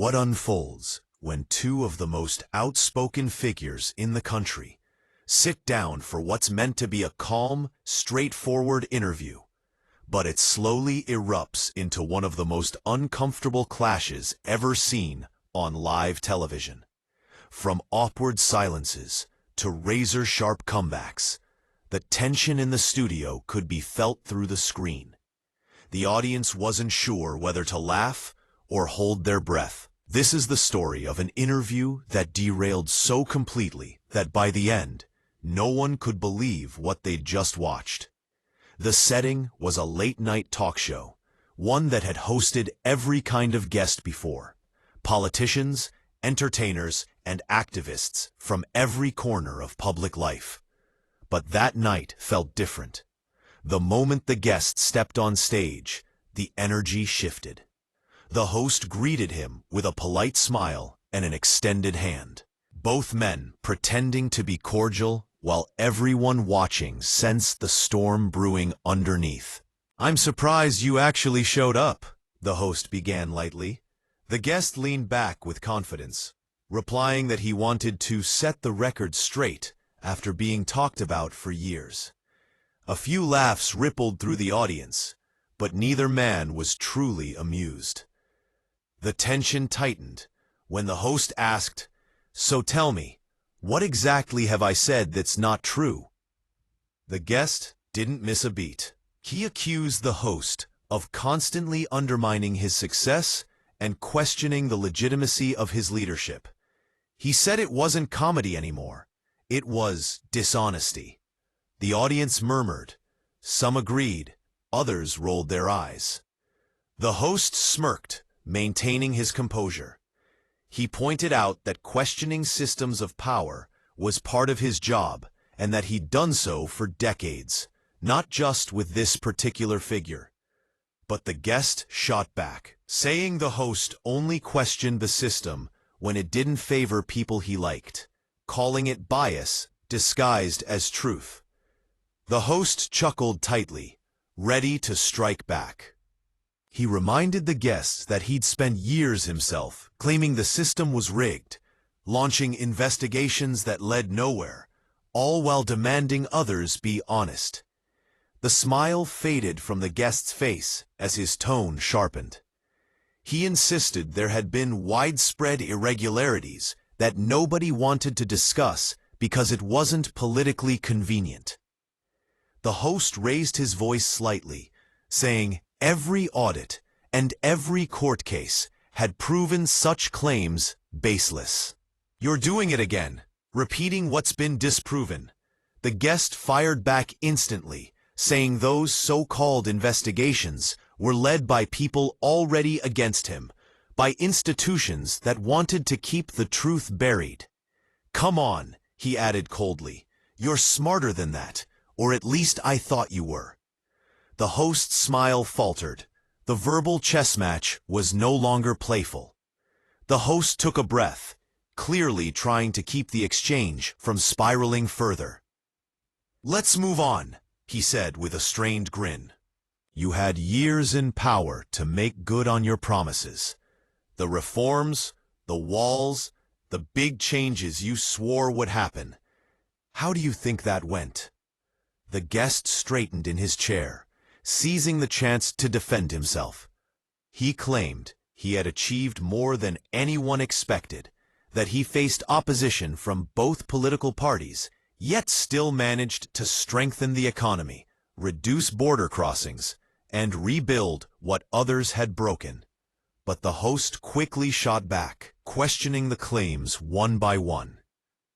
What unfolds when two of the most outspoken figures in the country sit down for what's meant to be a calm, straightforward interview, but it slowly erupts into one of the most uncomfortable clashes ever seen on live television. From awkward silences to razor-sharp comebacks, the tension in the studio could be felt through the screen. The audience wasn't sure whether to laugh or hold their breath. This is the story of an interview that derailed so completely that by the end, no one could believe what they'd just watched. The setting was a late-night talk show, one that had hosted every kind of guest before: politicians, entertainers, and activists from every corner of public life. But that night felt different. The moment the guest stepped on stage, the energy shifted. The host greeted him with a polite smile and an extended hand, both men pretending to be cordial while everyone watching sensed the storm brewing underneath. "I'm surprised you actually showed up," the host began lightly. The guest leaned back with confidence, replying that he wanted to set the record straight after being talked about for years. A few laughs rippled through the audience, but neither man was truly amused. The tension tightened when the host asked, "So tell me, what exactly have I said that's not true?" The guest didn't miss a beat. He accused the host of constantly undermining his success and questioning the legitimacy of his leadership. He said it wasn't comedy anymore. It was dishonesty. The audience murmured. Some agreed, others rolled their eyes. The host smirked, maintaining his composure. He pointed out that questioning systems of power was part of his job and that he'd done so for decades, not just with this particular figure. But the guest shot back, saying the host only questioned the system when it didn't favor people he liked, calling it bias disguised as truth. The host chuckled tightly, ready to strike back. He reminded the guests that he'd spent years himself claiming the system was rigged, launching investigations that led nowhere, all while demanding others be honest. The smile faded from the guest's face as his tone sharpened. He insisted there had been widespread irregularities that nobody wanted to discuss because it wasn't politically convenient. The host raised his voice slightly, saying every audit and every court case had proven such claims baseless. "You're doing it again, repeating what's been disproven." The guest fired back instantly, saying those so-called investigations were led by people already against him, by institutions that wanted to keep the truth buried. "Come on," he added coldly, "you're smarter than that, or at least I thought you were." The host's smile faltered. The verbal chess match was no longer playful. The host took a breath, clearly trying to keep the exchange from spiraling further. "Let's move on," he said with a strained grin. "You had years in power to make good on your promises. The reforms, the walls, the big changes you swore would happen. How do you think that went?" The guest straightened in his chair, seizing the chance to defend himself. He claimed he had achieved more than anyone expected, that he faced opposition from both political parties, yet still managed to strengthen the economy, reduce border crossings, and rebuild what others had broken. But the host quickly shot back, questioning the claims one by one.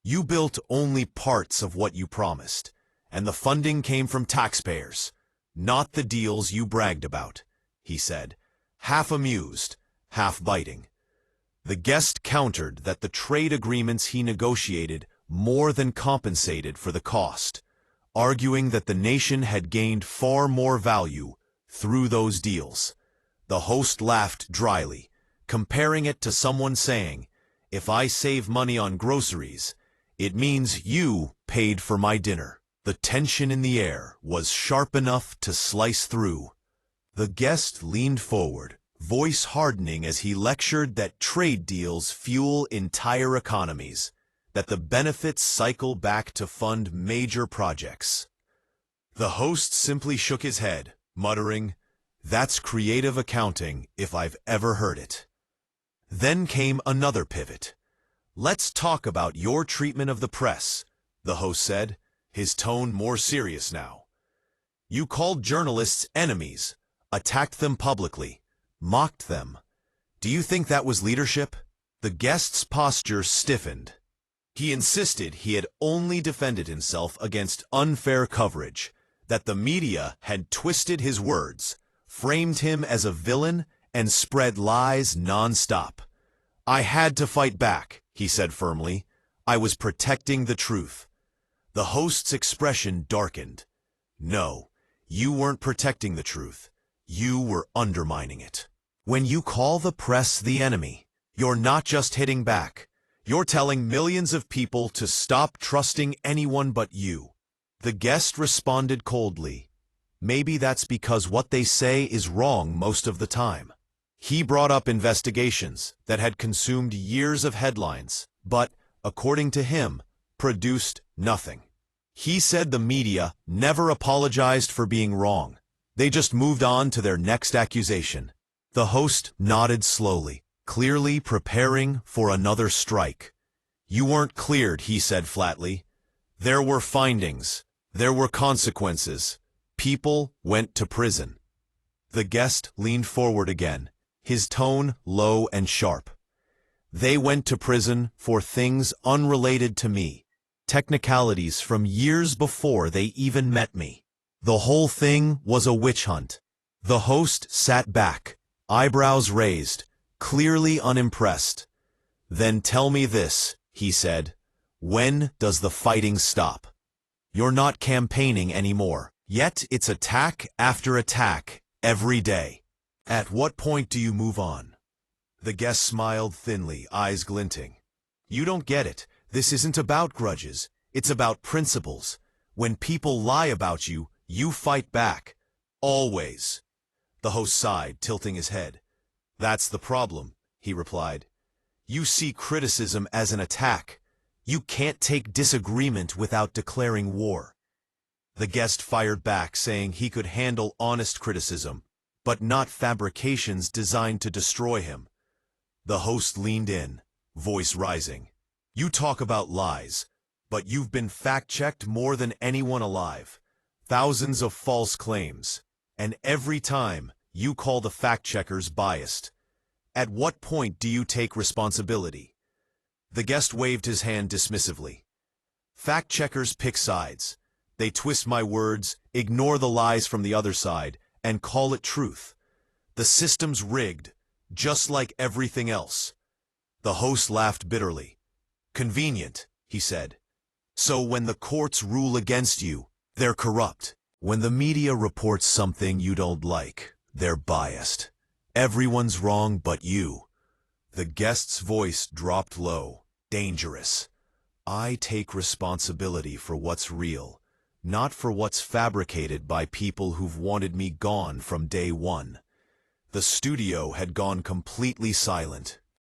"You built only parts of what you promised, and the funding came from taxpayers, not the deals you bragged about," he said, half amused, half biting. The guest countered that the trade agreements he negotiated more than compensated for the cost, arguing that the nation had gained far more value through those deals. The host laughed dryly, comparing it to someone saying, "If I save money on groceries, it means you paid for my dinner." The tension in the air was sharp enough to slice through. The guest leaned forward, voice hardening as he lectured that trade deals fuel entire economies, that the benefits cycle back to fund major projects. The host simply shook his head, muttering, "That's creative accounting if I've ever heard it." Then came another pivot. "Let's talk about your treatment of the press," the host said, his tone more serious now. "You called journalists enemies, attacked them publicly, mocked them. Do you think that was leadership?" The guest's posture stiffened. He insisted he had only defended himself against unfair coverage, that the media had twisted his words, framed him as a villain, and spread lies non-stop. "I had to fight back," he said firmly. "I was protecting the truth." The host's expression darkened. "No, you weren't protecting the truth. You were undermining it. When you call the press the enemy, you're not just hitting back. You're telling millions of people to stop trusting anyone but you." The guest responded coldly. "Maybe that's because what they say is wrong most of the time." He brought up investigations that had consumed years of headlines, but, according to him, produced nothing. He said the media never apologized for being wrong. They just moved on to their next accusation. The host nodded slowly, clearly preparing for another strike. "You weren't cleared," he said flatly. "There were findings. There were consequences. People went to prison." The guest leaned forward again, his tone low and sharp. "They went to prison for things unrelated to me, technicalities from years before they even met me. The whole thing was a witch hunt." The host sat back, eyebrows raised, clearly unimpressed. "Then tell me this," he said. "When does the fighting stop? You're not campaigning anymore, yet it's attack after attack every day. At what point do you move on?" The guest smiled thinly, eyes glinting. "You don't get it. This isn't about grudges. It's about principles. When people lie about you, you fight back. Always." The host sighed, tilting his head. "That's the problem," he replied. "You see criticism as an attack. You can't take disagreement without declaring war." The guest fired back, saying he could handle honest criticism, but not fabrications designed to destroy him. The host leaned in, voice rising. "You talk about lies, but you've been fact-checked more than anyone alive. Thousands of false claims, and every time you call the fact-checkers biased. At what point do you take responsibility?" The guest waved his hand dismissively. "Fact-checkers pick sides. They twist my words, ignore the lies from the other side, and call it truth. The system's rigged, just like everything else." The host laughed bitterly. "Convenient," he said. "So when the courts rule against you, they're corrupt. When the media reports something you don't like, they're biased. Everyone's wrong but you." The guest's voice dropped low. "Dangerous. I take responsibility for what's real, not for what's fabricated by people who've wanted me gone from day one." The studio had gone completely silent.